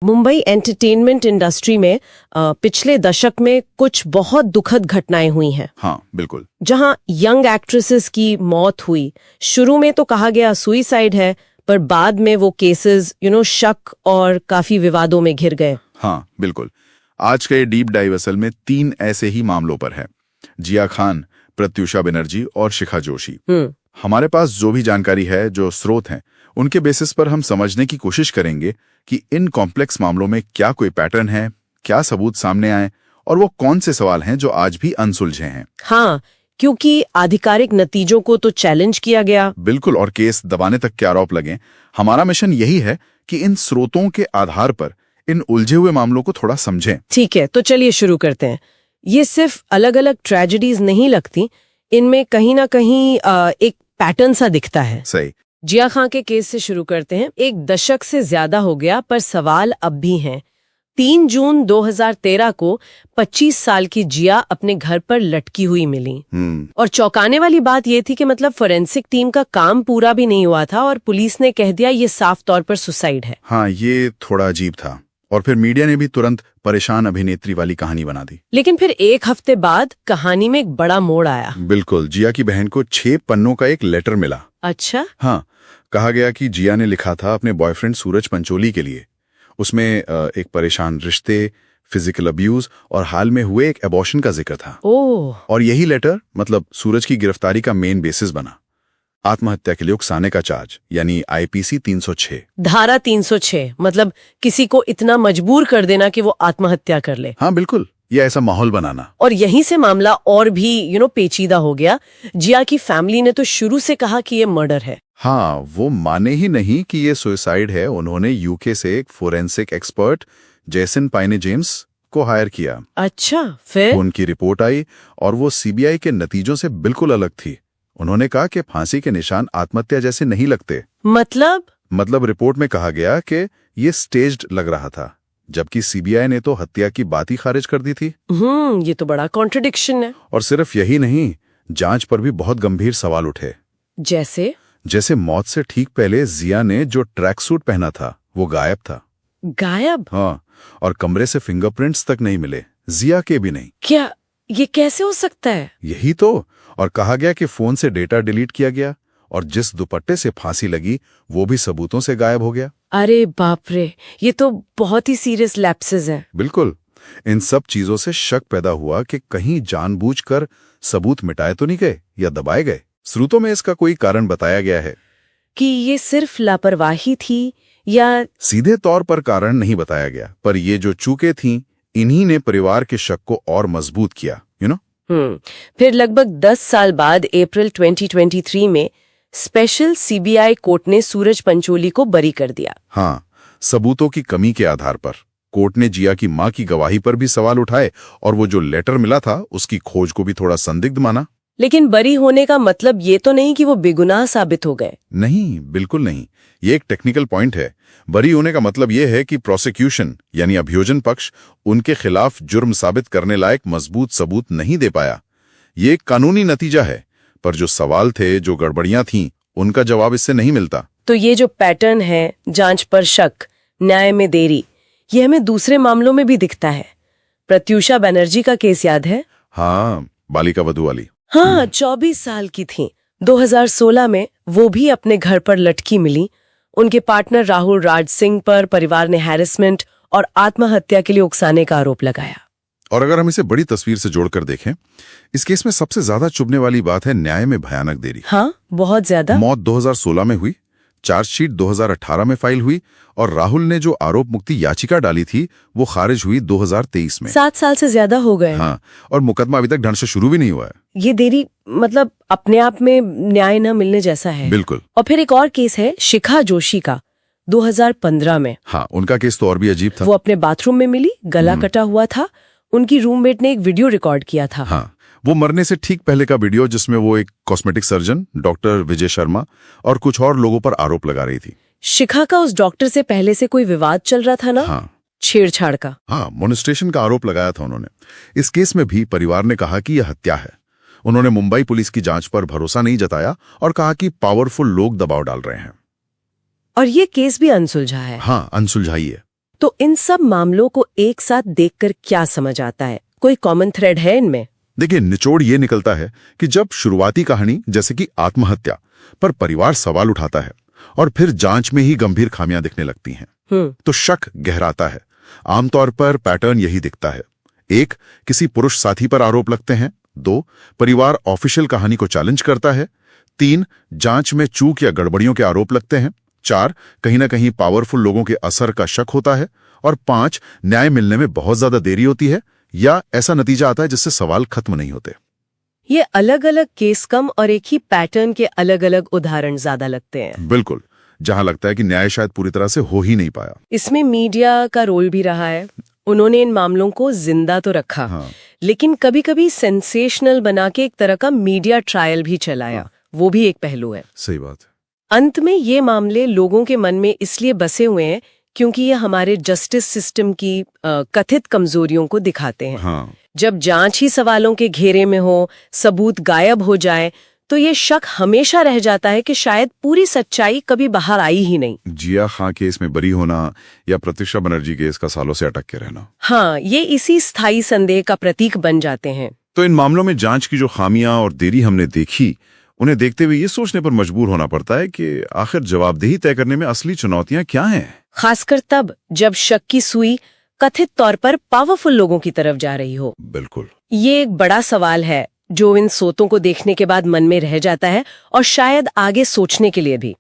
Mumbai entertainment industry में पिछले दशक में कुछ बहुत दुखद घटनाएं हुई हैं। हाँ बिल्कुल। जहां यंग एक्ट्रेसेस की मौत हुई। शुरू में तो कहा गया सुइसाइड है, पर बाद में वो केसेस शक और काफी विवादों में घिर गए। हाँ बिल्कुल। आज का ये डीप डाइव असल में 3 ऐसे ही मामलों पर है, जिया खान, प्रत्यूषा बनर्जी और शिखा जोशी। हमारे पास जो भी जानकारी है, जो स्रोत हैं, उनके बेसिस पर हम समझने की कोशिश करेंगे कि इन कॉम्प्लेक्स मामलों में क्या कोई पैटर्न है, क्या सबूत सामने आए और वो कौन से सवाल हैं जो आज भी अनसुलझे हैं। हाँ, क्योंकि आधिकारिक नतीजों को तो चैलेंज किया गया। बिल्कुल, और केस दबाने तक के आरोप लगे। हमारा मिशन यही है कि इन स्रोतों के आधार पर इन उलझे हुए मामलों को थोड़ा समझें। ठीक है, तो चलिए शुरू करते हैं। ये सिर्फ अलग अलग ट्रेजेडीज नहीं लगती, इनमें कहीं ना कहीं एक पैटर्न सा दिखता है। सही। जिया खान के केस से शुरू करते हैं। एक दशक से ज्यादा हो गया, पर सवाल अब भी हैं। 3 जून 2013 को 25 साल की जिया अपने घर पर लटकी हुई मिली। और चौंकाने वाली बात यह थी कि मतलब फोरेंसिक टीम का काम पूरा भी नहीं हुआ था और पुलिस ने कह दिया ये साफ तौर पर सुसाइड है। हाँ, ये थोड़ा अजीब था। और फिर मीडिया ने भी तुरंत परेशान अभिनेत्री वाली कहानी बना दी। लेकिन फिर एक हफ्ते बाद कहानी में एक बड़ा मोड़ आया। बिल्कुल, जिया की बहन को 6 पन्नों का एक लेटर मिला। अच्छा। हाँ, कहा गया कि जिया ने लिखा था अपने बॉयफ्रेंड सूरज पंचोली के लिए। उसमें एक परेशान रिश्ते, फिजिकल अब्यूज और हाल में हुए एक एबॉर्शन का जिक्र था। ओह। और यही लेटर मतलब सूरज की गिरफ्तारी का मेन बेसिस बना। आत्महत्या के लिए उकसाने का चार्ज, यानी आईपीसी 306। धारा 306 मतलब किसी को इतना मजबूर कर देना कि वो आत्महत्या कर ले। हाँ बिल्कुल, ये ऐसा माहौल बनाना। और यहीं से मामला और भी पेचीदा हो गया। जिया की फैमिली ने तो शुरू से कहा कि ये मर्डर है। हाँ, वो माने ही नहीं कि ये सुसाइड है। उन्होंने यूके से एक फोरेंसिक एक्सपर्ट जेसन पाइने जेम्स को हायर किया। अच्छा, फिर उनकी रिपोर्ट आई और वो सीबीआई के नतीजों से बिल्कुल अलग थी। उन्होंने कहा कि फांसी के निशान आत्महत्या जैसे नहीं लगते। मतलब रिपोर्ट में कहा गया कि ये स्टेज्ड लग रहा था, जबकि सीबीआई ने तो हत्या की बात ही खारिज कर दी थी। ये तो बड़ा कॉन्ट्रडिक्शन है। और सिर्फ यही नहीं, जांच पर भी बहुत गंभीर सवाल उठे। जैसे मौत से ठीक पहले जिया ने जो ट्रैक सूट पहना था वो गायब था। गायब? हाँ, और कमरे से फिंगरप्रिंट्स तक नहीं मिले, जिया के भी नहीं। क्या ये कैसे हो सकता है? यही तो। और कहा गया कि फोन से डेटा डिलीट किया गया और जिस दुपट्टे से फांसी लगी वो भी सबूतों से गायब हो गया। अरे बाप रे, ये तो बहुत ही सीरियस लैप्सेस है। बिल्कुल। इन सब चीजों से शक पैदा हुआ कि कहीं जानबूझकर सबूत मिटाए तो नहीं गए या दबाए गए। स्रोतों में इसका कोई कारण बताया गया है कि ये सिर्फ लापरवाही थी या सीधे तौर पर कारण नहीं बताया गया, पर ये जो चूकें थीं, इन्हीं ने परिवार के शक को और मजबूत किया। फिर लगभग 10 साल बाद अप्रैल 2023 में स्पेशल सीबीआई कोर्ट ने सूरज पंचोली को बरी कर दिया। हाँ, सबूतों की कमी के आधार पर। कोर्ट ने जिया की मां की गवाही पर भी सवाल उठाए और वो जो लेटर मिला था उसकी खोज को भी थोड़ा संदिग्ध माना। लेकिन बरी होने का मतलब ये तो नहीं कि वो बेगुनाह साबित हो गए। नहीं, बिल्कुल नहीं। ये एक टेक्निकल पॉइंट है। बरी होने का मतलब ये है कि प्रोसिक्यूशन यानी अभियोजन पक्ष उनके खिलाफ जुर्म साबित करने लायक मजबूत सबूत नहीं दे पाया। ये एक कानूनी नतीजा है, पर जो सवाल थे, जो गड़बड़ियां थीं, उनका जवाब इससे नहीं मिलता। तो ये जो पैटर्न है, जांच पर शक, न्याय में देरी, ये हमें दूसरे मामलों में भी दिखता है। प्रत्यूषा बनर्जी का केस याद है? हाँ, बालिका वधू वाली। हाँ, 24 साल की थी। 2016 में वो भी अपने घर पर लटकी मिली। उनके पार्टनर राहुल राज सिंह पर परिवार ने हैरेसमेंट और आत्महत्या के लिए उकसाने का आरोप लगाया। और अगर हम इसे बड़ी तस्वीर से जोड़कर देखें, इस केस में सबसे ज्यादा चुभने वाली बात है न्याय में भयानक देरी। हाँ, बहुत ज्यादा। मौत 2016 में हुई, चार्जशीट 2018 में फाइल हुई और राहुल ने जो आरोप मुक्ति याचिका डाली थी वो खारिज हुई 2023 में। 7 साल से ज्यादा हो गए। हाँ, और मुकदमा अभी तक ढंग से शुरू भी नहीं हुआ है। ये देरी मतलब अपने आप में न्याय न मिलने जैसा है। बिल्कुल। और फिर एक और केस है शिखा जोशी का, 2015 में। हाँ, उनका केस तो और भी अजीब था। वो अपने बाथरूम में मिली, गला कटा हुआ था। उनकी रूममेट ने एक वीडियो रिकॉर्ड किया था। हाँ, वो मरने से ठीक पहले का वीडियो, जिसमें वो एक cosmetic surgeon doctor Vijay Sharma और कुछ और लोगों पर आरोप लगा रही थी। शिखा का उस डॉक्टर से पहले से कोई विवाद चल रहा था ना? हाँ, छेड़छाड़ का। हाँ, मोलेस्टेशन का आरोप लगाया था उन्होंने। इस केस में भी परिवार ने कहा कि यह हत्या है। उन्होंने मुंबई पुलिस की जांच पर भरोसा नहीं जताया और कहा कि पावरफुल लोग दबाव डाल रहे हैं। और ये केस भी अनसुलझा है। हाँ, अनसुलझाई है। तो इन सब मामलों को एक साथ देखकर क्या समझ आता है? कोई कॉमन थ्रेड है इनमें? देखिए, निचोड़ ये निकलता है कि जब शुरुआती कहानी जैसे कि आत्महत्या पर परिवार सवाल उठाता है और फिर जांच में ही गंभीर खामियां दिखने लगती हैं, तो शक गहराता है। आमतौर पर पैटर्न यही दिखता है। 1, किसी पुरुष साथी पर आरोप लगते हैं। 2, परिवार ऑफिशियल कहानी को चैलेंज करता है। 3, जांच में चूक या गड़बड़ियों के आरोप लगते हैं। 4, कहीं ना कहीं पावरफुल लोगों के असर का शक होता है। और 5, न्याय मिलने में बहुत ज्यादा देरी होती है या ऐसा नतीजा आता है जिससे सवाल खत्म नहीं होते। ये अलग अलग केस कम और एक ही पैटर्न के अलग अलग उदाहरण ज्यादा लगते हैं। बिल्कुल, जहां लगता है कि न्याय शायद पूरी तरह से हो ही नहीं पाया। इसमें मीडिया का रोल भी रहा है। उन्होंने इन मामलों को जिंदा तो रखा, हाँ। लेकिन कभी-कभी सेंसेशनल बना के एक तरह का मीडिया ट्रायल भी चलाया। वो भी एक पहलू है। सही बात है। अंत में ये मामले लोगों के मन में इसलिए बसे हुए हैं क्योंकि ये हमारे जस्टिस सिस्टम की कथित कमजोरियों को दिखाते हैं। हाँ। जब जांच ही सवालों के घेरे में हो, सबूत गायब हो जाए, तो ये शक हमेशा रह जाता है कि शायद पूरी सच्चाई कभी बाहर आई ही नहीं। जिया खां केस में बरी होना या प्रत्युषा बनर्जी केस का सालों से अटक के रहना, हाँ, ये इसी स्थायी संदेह का प्रतीक बन जाते हैं। तो इन मामलों में जांच की जो खामियां और देरी हमने देखी, उन्हें देखते हुए ये सोचने पर मजबूर होना पड़ता है कि आखिर जवाबदेही तय करने में असली चुनौतियां क्या हैं। खासकर तब जब शक की सुई कथित तौर पर पावरफुल लोगों की तरफ जा रही हो। बिल्कुल, ये एक बड़ा सवाल है जो इन सोतों को देखने के बाद मन में रह जाता है और शायद आगे सोचने के लिए भी।